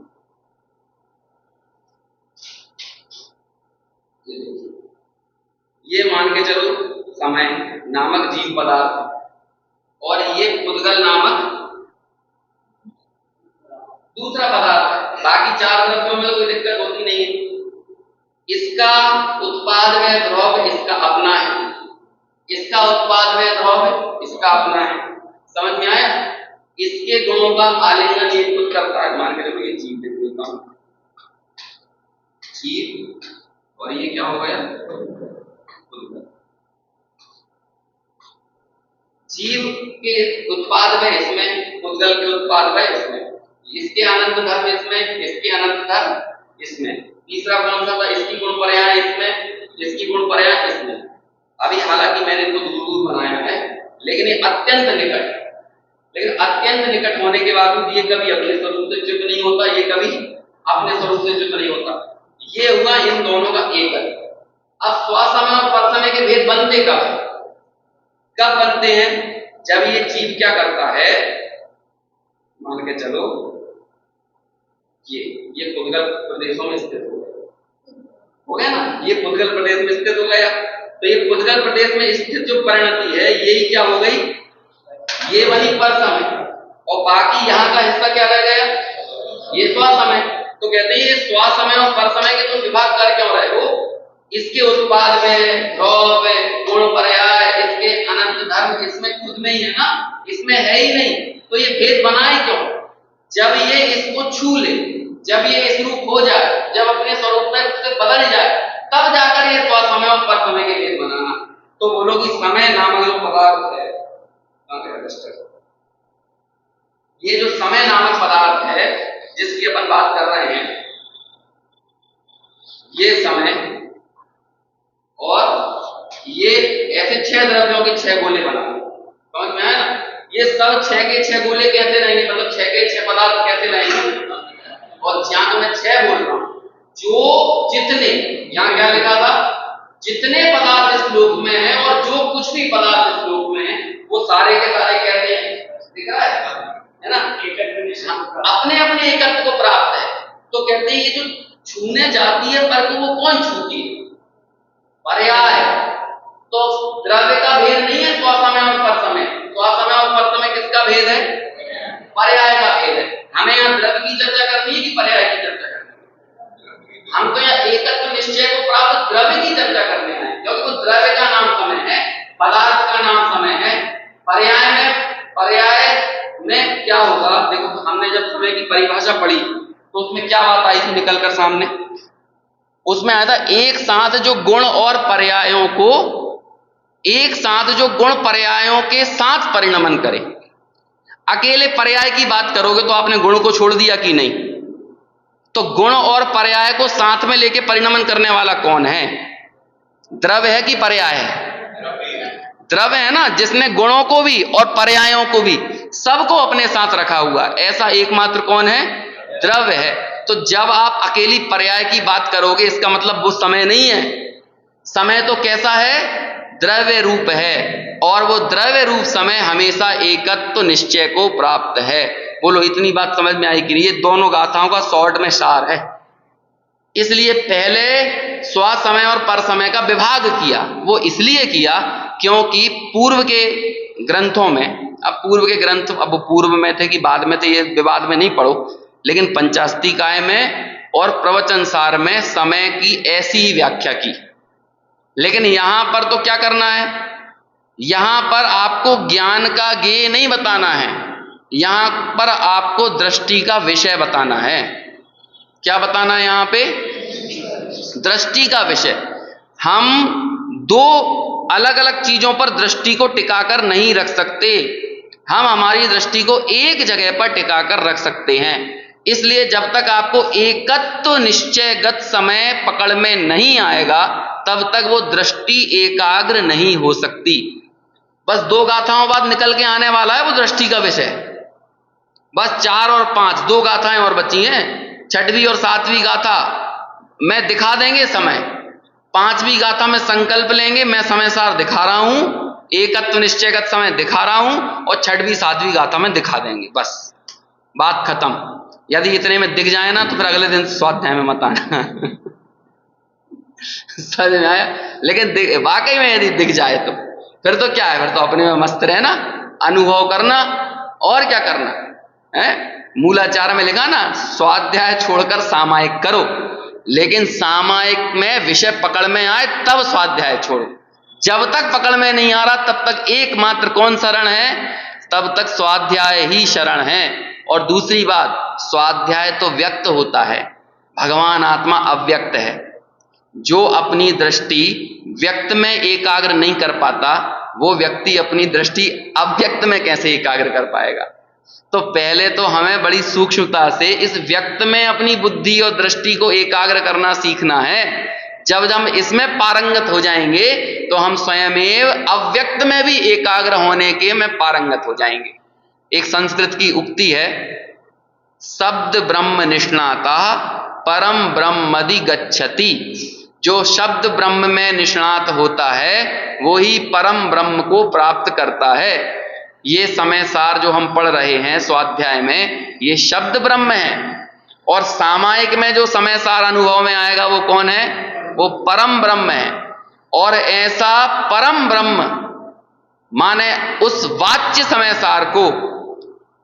ये मान के चलो समय नामक जीव पदार्थ, और ये पुद्गल नामक दूसरा पदार्थ। बाकी 4 द्रव्यों में तो कोई दिक्कत होती नहीं है। इसका उत्पाद व द्रव्य इसका अपना है, इसका उत्पाद व द्रव्य इसका अपना है। समझ में आया? इसके गुणों का आलिंगन ये खुद करता है। मान के चलो ये जीव देख लेता हूं, जीव, और ये क्या हो गया? जीव के उत्पाद में इसमें, पुद्गल के उत्पाद में इसमें, इसके अनंत धर्म इसमें, इसके अनंत धर्म इसमें। तीसरा कौन सा था? इसकी गुण पर्याय इसमें, इसकी गुण पर्याय इसमें। अभी हालांकि मैंने इनको दूर दूर बनाया है, लेकिन ये अत्यंत निकट है। लेकिन अत्यंत निकट होने के बावजूद ये कभी अपने स्वरूप से च्युत नहीं होता, ये कभी अपने स्वरूप से च्युत नहीं होता। ये हुआ इन दोनों का एक है। अब स्वसमय और परसमय के भेद बनते कब है? कब बनते हैं? जब ये जीव क्या करता है, मान के चलो ये पुद्गल प्रदेशों में स्थित हो गया ना, ये पुद्गल प्रदेश में स्थित हो गया, तो ये पुद्गल प्रदेश में स्थित जो परिणति है यही क्या हो गई, ये बनी परसमय, और बाकी यहाँ का हिस्सा क्या रह गया, ये स्वसमय। तो कहते हैं ये स्वसमय और परसमय के तुम विभाग कर क्यों रहे हो? इसके उत्पाद में द्रव्य गुण पर्याय, इसके अनंत धर्म इसमें खुद में ही है ना, इसमें है ही नहीं, तो ये भेद बनाए क्यों? जब ये इसको छू ले, जब ये इस रूप हो जाए, जब अपने स्वरूप में उससे बदल जाए, तब जाकर ये स्वसमय और परसमय के भेद बनाना। तो बोलो कि समय नामक जो पदार्थ है, ये जो समय नामक पदार्थ है जिसकी अपन बात कर रहे हैं, ये समय और ये ऐसे 6 द्रव्यों के 6 गोले बना, समझ में आया ना? ये सब 6 के 6 गोले कैसे रहेंगे, मतलब 6 के 6 पदार्थ कैसे रहेंगे? और जहां तो मैं 6 बोल रहा हूं, जो जितने, यहां क्या लिखा था, जितने पदार्थ इस लोक में है और जो कुछ भी पदार्थ इस लोक में है वो सारे के सारे कहते हैं, दिख रहा है ना, अपने अपने एकत्व को प्राप्त है। तो कहते हैं ये जो छूने जाती है पर वो कौन छूती है? पर्याय। तो द्रव्य का भेद नहीं है स्वसमय और परसमय, स्वसमय और परसमय किसका भेद है? पर्याय का भेद है। हमें यहाँ द्रव्य की चर्चा करनी है कि पर्याय की चर्चा करनी है? हम तो यहाँ एकत्व निश्चय को प्राप्त द्रव्य की चर्चा करने हैं, क्योंकि वो द्रव्य का नाम समय है, पदार्थ का नाम समय है। पर्याय में क्या होगा, देखो हमने जब समय की परिभाषा पढ़ी तो उसमें क्या बात आई थी निकलकर सामने, उसमें आया था एक साथ जो गुण और पर्यायों को, एक साथ जो गुण पर्यायों के साथ परिणमन करे। अकेले पर्याय की बात करोगे तो आपने गुण को छोड़ दिया कि नहीं? तो गुण और पर्याय को साथ में लेके परिणमन करने वाला कौन है? द्रव्य है कि पर्याय है? द्रव्य है ना, जिसने गुणों को भी और पर्यायों को भी सबको अपने साथ रखा हुआ, ऐसा एकमात्र कौन है? द्रव्य है। तो जब आप अकेली पर्याय की बात करोगे इसका मतलब वो समय नहीं है। समय तो कैसा है? द्रव्य रूप है, और वो द्रव्य रूप समय हमेशा एकत्व निश्चय को प्राप्त है। बोलो इतनी बात समझ में आई कि नहीं? ये दोनों गाथाओं का शॉर्ट में सार है। इसलिए पहले स्वसमय और परसमय का विभाग किया, वो इसलिए किया क्योंकि पूर्व के ग्रंथों में, अब पूर्व के ग्रंथ अब पूर्व में थे कि बाद में थे ये विवाद में नहीं पढ़ो, लेकिन पंचास्तिकाय में और प्रवचन सार में समय की ऐसी ही व्याख्या की। लेकिन यहां पर तो क्या करना है, यहां पर आपको ज्ञान का ज्ञेय नहीं बताना है, यहां पर आपको दृष्टि का विषय बताना है। क्या बताना है यहां पे? दृष्टि का विषय। हम दो अलग अलग चीजों पर दृष्टि को टिकाकर नहीं रख सकते, हम हमारी दृष्टि को एक जगह पर टिकाकर रख सकते हैं। इसलिए जब तक आपको एकत्व निश्चयगत समय पकड़ में नहीं आएगा तब तक वो दृष्टि एकाग्र नहीं हो सकती। बस 2 गाथाओं बाद निकल के आने वाला है वो दृष्टि का विषय, बस 4 और 5 2 गाथाएं और बची हैं। 6वीं और 7वीं गाथा में दिखा देंगे समय, 5वीं गाथा में संकल्प लेंगे, मैं समय सार दिखा रहा हूं, एकत्व निश्चयगत समय दिखा रहा हूं, और 6वीं 7वीं गाथा में दिखा देंगे, बस बात खत्म। यदि इतने में दिख जाए ना तो फिर अगले दिन स्वाध्याय में मत आना समझ में आया? लेकिन वाकई में यदि दिख जाए तो फिर तो क्या है, फिर तो अपने में मस्त रहना, अनुभव करना, और क्या करना है। मूलाचार में लिखा ना, स्वाध्याय छोड़कर सामायिक करो, लेकिन सामायिक में विषय पकड़ में आए तब स्वाध्याय छोड़ो। जब तक पकड़ में नहीं आ रहा तब तक एकमात्र कौन शरण है? तब तक स्वाध्याय ही शरण है। और दूसरी बात, स्वाध्याय तो व्यक्त होता है, भगवान आत्मा अव्यक्त है। जो अपनी दृष्टि व्यक्त में एकाग्र नहीं कर पाता वो व्यक्ति अपनी दृष्टि अव्यक्त में कैसे एकाग्र कर पाएगा? तो पहले तो हमें बड़ी सूक्ष्मता से इस व्यक्त में अपनी बुद्धि और दृष्टि को एकाग्र करना सीखना है, जब हम इसमें पारंगत हो जाएंगे तो हम स्वयमेव अव्यक्त में भी एकाग्र होने के में पारंगत हो जाएंगे। एक संस्कृत की उक्ति है, शब्द ब्रह्म निष्णाता परम ब्रह्मदि गच्छति। जो शब्द ब्रह्म में निष्णात होता है वो ही परम ब्रह्म को प्राप्त करता है। ये समय सार जो हम पढ़ रहे हैं स्वाध्याय में, ये शब्द ब्रह्म है, और सामायिक में जो समय सार अनुभव में आएगा वो कौन है? वो परम ब्रह्म है। और ऐसा परम ब्रह्म माने उस वाच्य समय सार को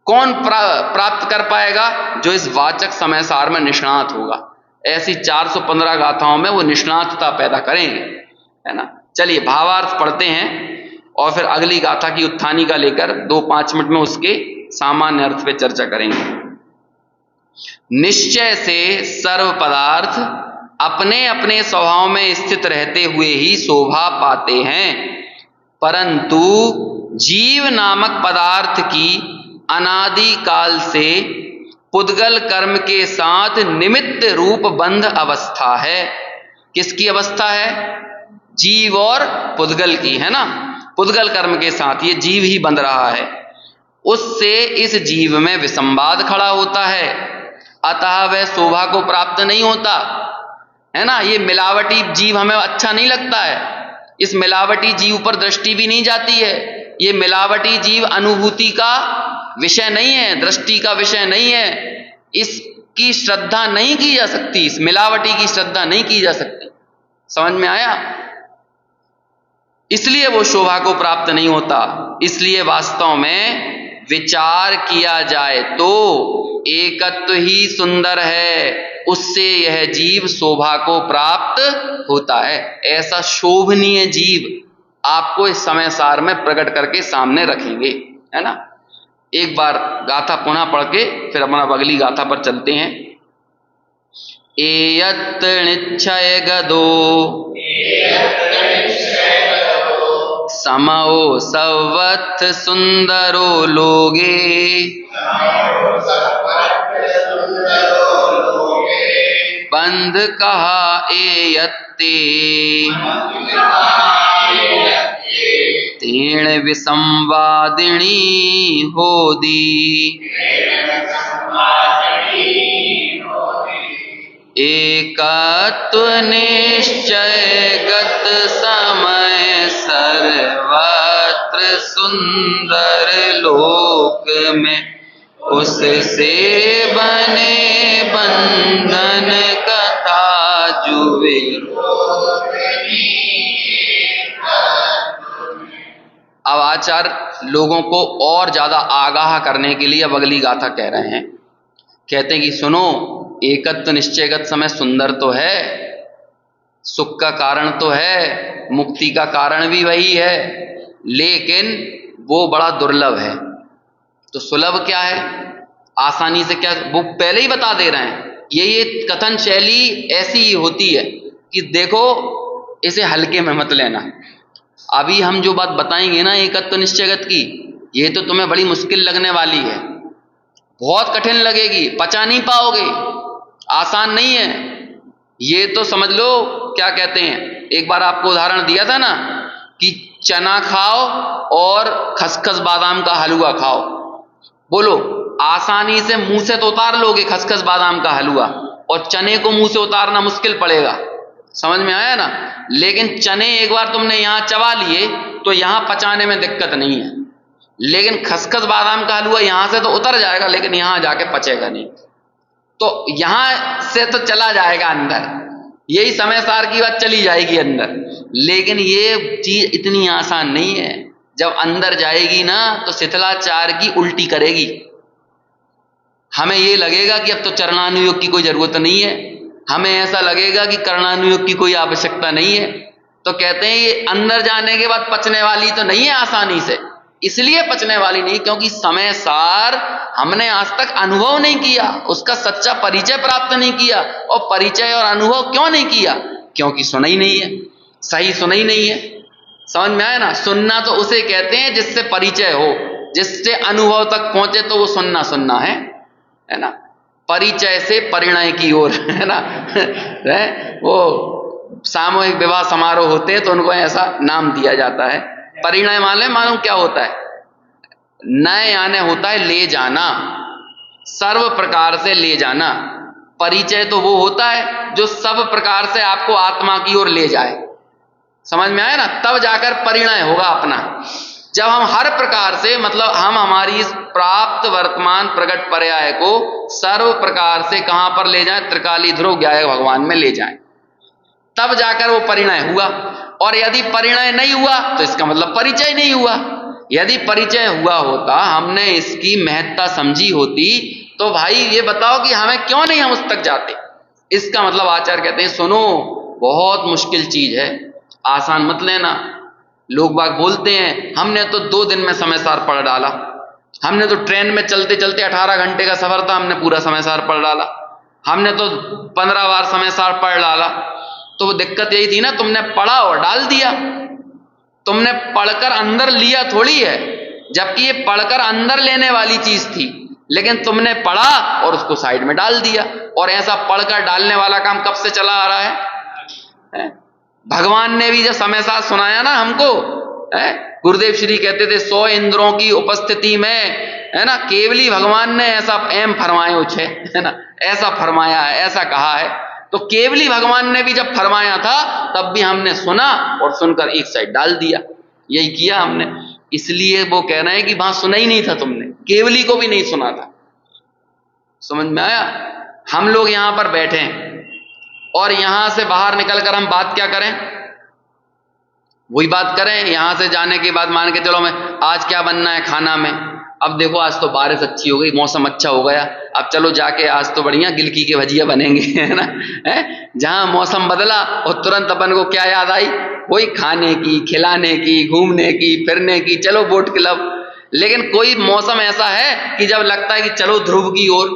कौन प्राप्त कर पाएगा? जो इस वाचक समय सार में निष्णात होगा। ऐसी 415 गाथाओं में वो निष्णातता पैदा करेंगे, है ना। चलिए भावार्थ पढ़ते हैं और फिर अगली गाथा की उत्थानी का लेकर 2-5 मिनट में उसके सामान्य अर्थ पे चर्चा करेंगे। निश्चय से सर्व पदार्थ अपने अपने स्वभाव में स्थित रहते हुए ही शोभा पाते हैं, परंतु जीव नामक पदार्थ की अनादि काल से पुद्गल कर्म के साथ निमित्त रूप बंध अवस्था है। किसकी अवस्था है? जीव और पुद्गल की, है ना। पुद्गल कर्म के साथ ये जीव ही बंध रहा है, उससे इस जीव में विसंवाद खड़ा होता है, अतः वह शोभा को प्राप्त नहीं होता, है ना। ये मिलावटी जीव हमें अच्छा नहीं लगता है, इस मिलावटी जीव पर दृष्टि भी नहीं जाती है। ये मिलावटी जीव अनुभूति का विषय नहीं है, दृष्टि का विषय नहीं है, इसकी श्रद्धा नहीं की जा सकती, इस मिलावटी की श्रद्धा नहीं की जा सकती। समझ में आया? इसलिए वो शोभा को प्राप्त नहीं होता। इसलिए वास्तव में विचार किया जाए तो एकत्व ही सुंदर है, उससे यह जीव शोभा को प्राप्त होता है। ऐसा शोभनीय जीव आपको इस समय सार में प्रकट करके सामने रखेंगे, है ना। एक बार गाथा पुनः पढ़ के फिर अपना अगली गाथा पर चलते हैं। एयत् निश्चय गदो समो सवत्थ सुंदरो लोगे, बंध कहा एयत्ते तेण विसंवादिनी होदी। एकत्व निश्चय गत समय सर्वत्र सुंदर लोक में, उससे बने बंधन कथा जुवे। अब आचार्य लोगों को और ज्यादा आगाह करने के लिए अब अगली गाथा कह रहे हैं। कहते हैं कि सुनो, एकत्व निश्चयगत समय सुंदर तो है, सुख का कारण तो है, मुक्ति का कारण भी वही है, लेकिन वो बड़ा दुर्लभ है। तो सुलभ क्या है? आसानी से क्या, वो पहले ही बता दे रहे हैं। ये कथन शैली ऐसी ही होती है कि देखो इसे हल्के में मत लेना। अभी हम जो बात बताएंगे ना एकत्व निश्चयगत की, ये तो तुम्हें बड़ी मुश्किल लगने वाली है, बहुत कठिन लगेगी, पचा नहीं पाओगे, आसान नहीं है। ये तो समझ लो क्या कहते हैं, एक बार आपको उदाहरण दिया था ना कि चना खाओ और खसखस बादाम का हलवा खाओ। बोलो आसानी से मुंह से तो उतार लोगे खसखस बादाम का हलवा, और चने को मुंह से उतारना मुश्किल पड़ेगा। समझ में आया ना। लेकिन चने एक बार तुमने यहां चबा लिए तो यहां पचाने में दिक्कत नहीं है, लेकिन खसखस बादाम का हलवा यहां से तो उतर जाएगा लेकिन यहां जाके पचेगा नहीं। तो यहां से तो चला जाएगा अंदर, यही समय सार की बात चली जाएगी अंदर, लेकिन ये चीज इतनी आसान नहीं है। जब अंदर जाएगी ना तो शिथिलाचार की उल्टी करेगी। हमें ये लगेगा कि अब तो चरणानुयोग की कोई जरूरत नहीं है, हमें ऐसा लगेगा कि कर्णानुयोग की कोई आवश्यकता नहीं है। तो कहते हैं ये अंदर जाने के बाद पचने वाली तो नहीं है आसानी से। इसलिए पचने वाली नहीं क्योंकि समय सार हमने आज तक अनुभव नहीं किया, उसका सच्चा परिचय प्राप्त नहीं किया। और परिचय और अनुभव क्यों नहीं किया? क्योंकि सुना ही नहीं है, सही सुना ही नहीं है। समझ में आया ना। सुनना तो उसे कहते हैं जिससे परिचय हो, जिससे अनुभव तक पहुंचे तो वो सुनना सुनना है ना। परिचय से परिणय की ओर, है ना। वो सामूहिक विवाह समारोह होते हैं तो उनको ऐसा नाम दिया जाता है। परिणय मालूम क्या होता है? नए यानी होता है ले जाना, सर्व प्रकार से ले जाना। परिचय तो वो होता है जो सब प्रकार से आपको आत्मा की ओर ले जाए। समझ में आया ना? तब जाकर परिणय होगा अपना। जब हम हर प्रकार से मतलब हम हमारी इस प्राप्त वर्तमान प्रकट पर्याय को सर्व प्रकार से कहां पर ले जाएं? त्रिकाली ध्रुव ज्ञायक भगवान में ले जाएं, तब जाकर वो परिणय हुआ। और यदि परिणय नहीं हुआ तो इसका मतलब परिचय नहीं हुआ। यदि परिचय हुआ होता, हमने इसकी महत्ता समझी होती, तो भाई ये बताओ कि हमें क्यों नहीं हम उस तक जाते। इसका मतलब आचार्य कहते हैं सुनो, बहुत मुश्किल चीज है, आसान मत लेना। लोग बाग बोलते हैं हमने तो 2 दिन में समय सार पढ़ डाला, हमने तो ट्रेन में चलते चलते 18 घंटे का सफर था, हमने पूरा समय सार पढ़ डाला, हमने तो 15 बार समय सार पढ़ डाला। तो वो दिक्कत यही थी ना, तुमने पढ़ा और डाल दिया। तुमने पढ़कर अंदर लिया थोड़ी है, जबकि ये पढ़कर अंदर लेने वाली चीज थी, लेकिन तुमने पढ़ा और उसको साइड में डाल दिया। और ऐसा पढ़कर डालने वाला काम कब से चला आ रहा है? भगवान ने भी जब समय साथ सुनाया ना हमको, गुरुदेव श्री कहते थे 100 इंद्रों की उपस्थिति में, है ना, केवली भगवान ने ऐसा एम फरमायो छे, है ना, ऐसा फरमाया है, ऐसा कहा है। तो केवली भगवान ने भी जब फरमाया था तब भी हमने सुना और सुनकर एक साइड डाल दिया, यही किया हमने। इसलिए वो कह रहे हैं कि वहां सुना ही नहीं था तुमने, केवली को भी नहीं सुना था। समझ में आया? हम लोग यहां पर बैठे हैं और यहां से बाहर निकलकर हम बात क्या करें? वही बात करें। यहां से जाने के बाद मान के चलो मैं आज क्या बनना है खाना में, अब देखो आज तो बारिश अच्छी हो गई, मौसम अच्छा हो गया, अब चलो जाके आज तो बढ़िया गिलकी के भजिया बनेंगे, है ना, है? जहां मौसम बदला और तुरंत अपन को क्या याद आई? वही खाने की, खिलाने की, घूमने की, फिरने की, चलो बोट क्लब। लेकिन कोई मौसम ऐसा है कि जब लगता है कि चलो ध्रुव की ओर,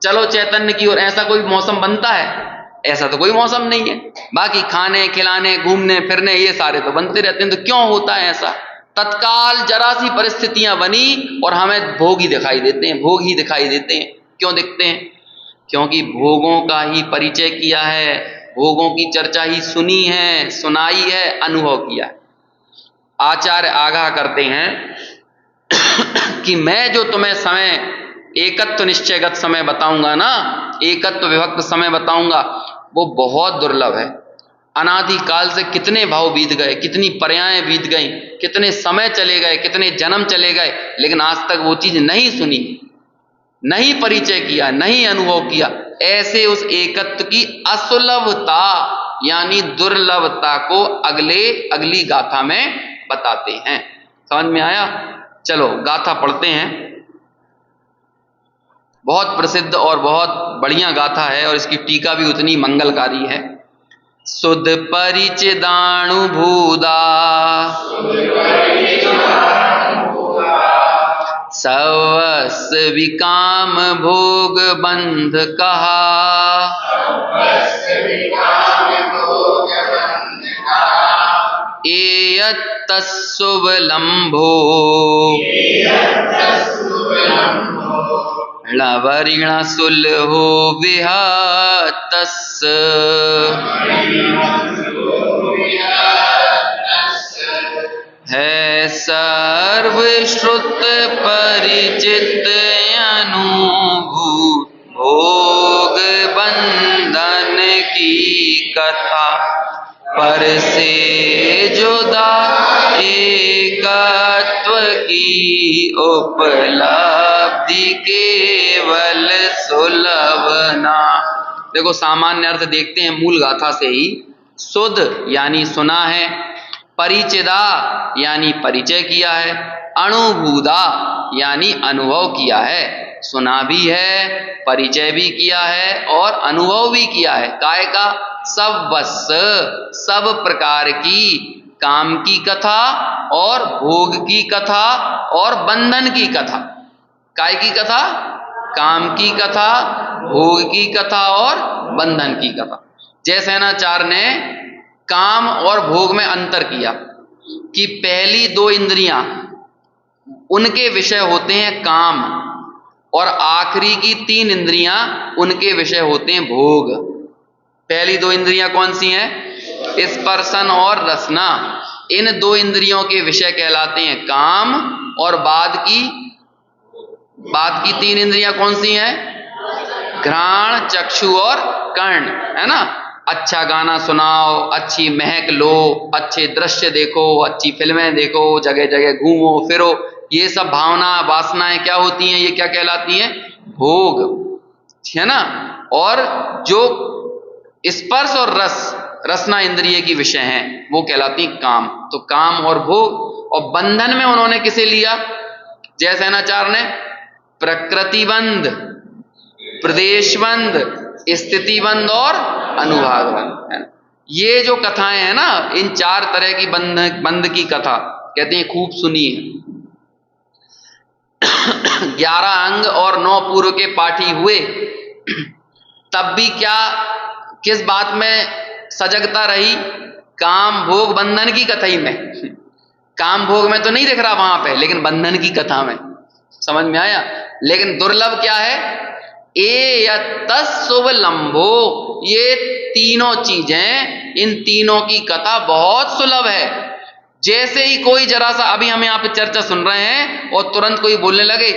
चलो चैतन्य की ओर, ऐसा कोई मौसम बनता है? ऐसा तो कोई मौसम नहीं है। बाकी खाने, खिलाने, घूमने फिरने ये सारे तो बनते रहते हैं। तो क्यों होता है ऐसा? तत्काल जरा सी परिस्थितियां बनी और हमें भोग ही दिखाई देते हैं, भोग ही दिखाई देते हैं। क्यों दिखते हैं? क्योंकि भोगों का ही परिचय किया है, भोगों की चर्चा ही सुनी है, सुनाई है, अनुभव किया है। आचार्य आगाह करते हैं कि मैं जो तुम्हें समय एकत्व निश्चयगत समय बताऊंगा ना, एकत्व विभक्त समय बताऊंगा, वो बहुत दुर्लभ है। अनादि काल से कितने भाव बीत गए, कितनी पर्यायें बीत गई, कितने समय चले गए, कितने जन्म चले गए, लेकिन आज तक वो चीज नहीं सुनी, नहीं परिचय किया, नहीं अनुभव किया। ऐसे उस एकत्व की असुलभता यानी दुर्लभता को अगली गाथा में बताते हैं। समझ में आया? चलो गाथा पढ़ते हैं। बहुत प्रसिद्ध और बहुत बढ़िया गाथा है और इसकी टीका भी उतनी मंगलकारी है। सुध परिचिदानुभूदा सवस विकाम भोग बंध कहा, एयत्तस्सुवलंभो लवरिण सुलहो विहतस्, है सर्वश्रुत परिचित अनुभूत भोग बंधन की कथा, पर से जुदा एकत्व की उपलब्धि केवल सुलभना। देखो सामान्य अर्थ देखते हैं मूल गाथा से ही। सुध यानी सुना है, परिचिदा यानी परिचय किया है, अनुभूदा यानी अनुभव किया है। सुना भी है, परिचय भी किया है और अनुभव भी किया है। काय का? सब बस सब प्रकार की काम की कथा और भोग की कथा और बंधन की कथा। काय की कथा? काम की कथा, भोग की कथा और बंधन की कथा। जयसेनाचार्य ने काम और भोग में अंतर किया कि पहली 2 इंद्रियां उनके विषय होते हैं काम और आखिरी की 3 इंद्रियां उनके विषय होते हैं भोग। पहली 2 इंद्रियां कौन सी हैं? स्पर्शन और रसना, इन दो इंद्रियों के विषय कहलाते हैं काम। और बाद की तीन इंद्रियां कौन सी हैं? घ्राण, चक्षु और कर्ण, है ना। अच्छा गाना सुनाओ, अच्छी महक लो, अच्छे दृश्य देखो, अच्छी फिल्में देखो, जगह जगह घूमो फिरो, ये सब भावना वासनाएं क्या होती हैं? ये क्या कहलाती हैं? भोग, है ना। और जो स्पर्श और रसना इंद्रिय की विषय हैं वो कहलाती हैं काम। तो काम और भोग। और बंधन में उन्होंने किसे लिया? जयसेनाचार्य ने प्रकृतिबंध, प्रदेशबंध, स्थितिबंध और अनुभागबंध, है ना। ये जो कथाएं हैं ना, इन चार तरह की बंध की कथा कहते हैं खूब सुनी है। 11 अंग और 9 पूर्व के पाठी हुए, तब भी क्या, किस बात में सजगता रही? काम भोग बंधन की कथा ही में। काम भोग में तो नहीं दिख रहा वहां पे, लेकिन बंधन की कथा में समझ में आया। लेकिन दुर्लभ क्या है? शुभ लंबो, ये तीनों चीजें, इन तीनों की कथा बहुत सुलभ है। जैसे ही कोई जरा सा, अभी हम यहाँ पे चर्चा सुन रहे हैं और तुरंत कोई बोलने लगे,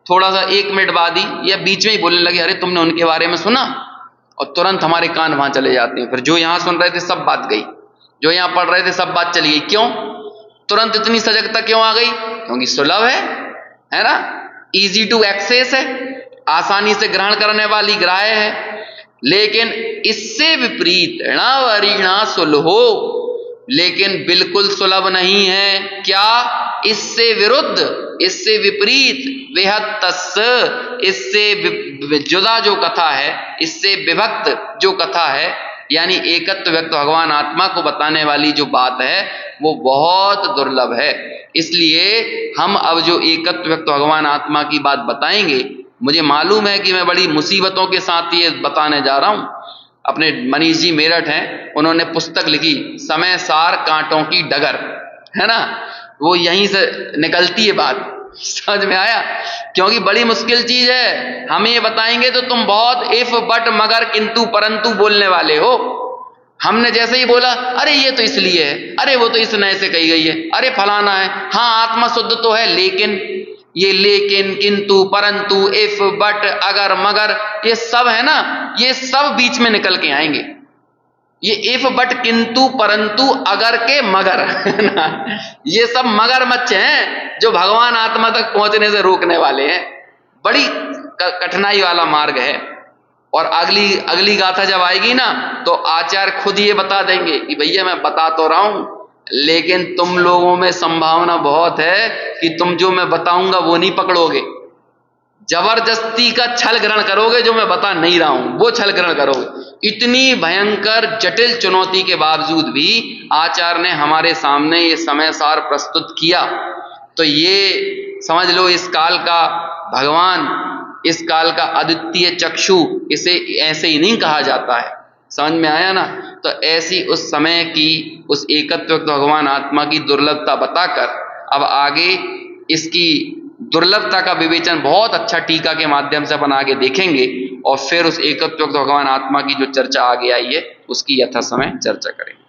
थोड़ा सा 1 मिनट बाद ही या बीच में ही बोलने लगे, अरे तुमने उनके बारे में सुना, और तुरंत हमारे कान वहां चले जाते हैं। फिर जो यहां सुन रहे थे सब बात गई, जो यहां पढ़ रहे थे सब बात चली गई। क्यों? तुरंत इतनी सजगता क्यों आ गई? क्योंकि सुलभ है ना, इजी टू एक्सेस है, आसानी से ग्रहण करने वाली ग्राह्य है। लेकिन इससे विपरीत ऋणावरीणा सुलहो, लेकिन बिल्कुल सुलभ नहीं है। क्या? इससे विरुद्ध, इससे विपरीत, विहत्तस्य, इससे जुदा जो कथा है, इससे विभक्त जो कथा है, यानी एकत्व व्यक्त भगवान आत्मा को बताने वाली जो बात है वो बहुत दुर्लभ है। इसलिए हम अब जो एकत्व व्यक्त भगवान आत्मा की बात बताएंगे, मुझे मालूम है कि मैं बड़ी मुसीबतों के साथ ये बताने जा रहा हूं। अपने मनीष जी मेरठ हैं, उन्होंने पुस्तक लिखी समय सार कांटों की डगर, है ना, वो यहीं से निकलती है बात, समझ में आया। क्योंकि बड़ी मुश्किल चीज है, हम ये बताएंगे तो तुम बहुत इफ बट मगर किंतु परंतु बोलने वाले हो। हमने जैसे ही बोला, अरे ये तो इसलिए है, अरे वो तो इस नए से कही गई है, अरे फलाना है, हाँ आत्मा शुद्ध तो है, लेकिन ये लेकिन, किंतु, परंतु, इफ, बट, अगर, मगर, ये सब है ना, ये सब बीच में निकल के आएंगे। ये इफ, बट, किंतु, परंतु, अगर के मगर, है ना, ये सब मगरमच्छ हैं जो भगवान आत्मा तक पहुंचने से रोकने वाले हैं। बड़ी कठिनाई वाला मार्ग है। और अगली गाथा जब आएगी ना, तो आचार्य खुद ये बता देंगे कि भैया मैं बता तो रहा हूं, लेकिन तुम लोगों में संभावना बहुत है कि तुम जो मैं बताऊंगा वो नहीं पकड़ोगे, जबरदस्ती का छल ग्रहण करोगे, जो मैं बता नहीं रहा हूं वो छल ग्रहण करोगे। इतनी भयंकर जटिल चुनौती के बावजूद भी आचार्य ने हमारे सामने ये समय सार प्रस्तुत किया। तो ये समझ लो, इस काल का भगवान, इस काल का अद्वितीय चक्षु, इसे ऐसे ही नहीं कहा जाता है। समझ में आया ना। तो ऐसी उस समय की, उस एकत्व भगवान आत्मा की दुर्लभता बताकर अब आगे इसकी दुर्लभता का विवेचन बहुत अच्छा टीका के माध्यम से अपन आगे देखेंगे, और फिर उस एकत्व भगवान आत्मा की जो चर्चा आगे आई है उसकी यथा समय चर्चा करेंगे।